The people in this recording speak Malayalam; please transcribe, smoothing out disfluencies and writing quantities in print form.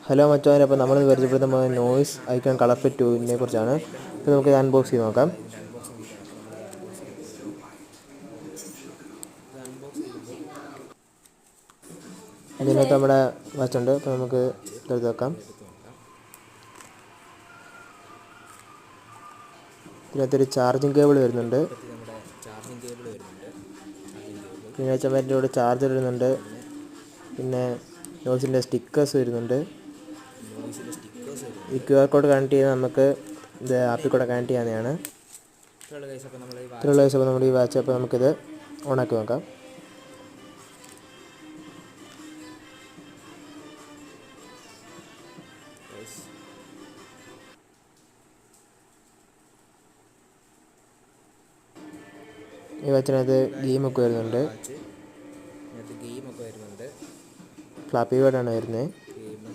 ഹലോ മച്ചാനെ, അപ്പോൾ നമ്മൾ പരിചയപ്പെടുത്തുന്ന നോയ്സ് ഐക്കൺ കളർ ഫിറ്റ് 2 കുറിച്ചാണ്. അപ്പോൾ നമുക്ക് ഇത് അൺബോക്സ് ചെയ്ത് നോക്കാം. ഇതിനകത്ത് നമ്മുടെ വാച്ചുണ്ട്. അപ്പോൾ നമുക്ക് ഇതെടുത്ത് വെക്കാം. ഇതിനകത്തൊരു ചാർജിങ് കേബിൾ വരുന്നുണ്ട്. പിന്നെ ചമ്മറ്റിൻ്റെ കൂടെ ചാർജർ വരുന്നുണ്ട്. പിന്നെ നോയ്സിൻ്റെ സ്റ്റിക്കേഴ്സ് വരുന്നുണ്ട്. ഈ QR കോഡ് കണക്ട് ചെയ്ത് നമുക്ക് ഇത് ആപ്പിൽ കൂടെ കണക്ട് ചെയ്യാവുന്നതാണ്. ഇത്രയുള്ള കേസ്. അപ്പോൾ നമ്മുടെ ഈ വാച്ച് അപ്പോൾ നമുക്കിത് ഓണാക്കി നോക്കാം. ഈ വാച്ചിനകത്ത് ഗെയിമൊക്കെ വരുന്നുണ്ട്. ഫ്ലാപ്പി ബേർഡാണ് വരുന്നത്.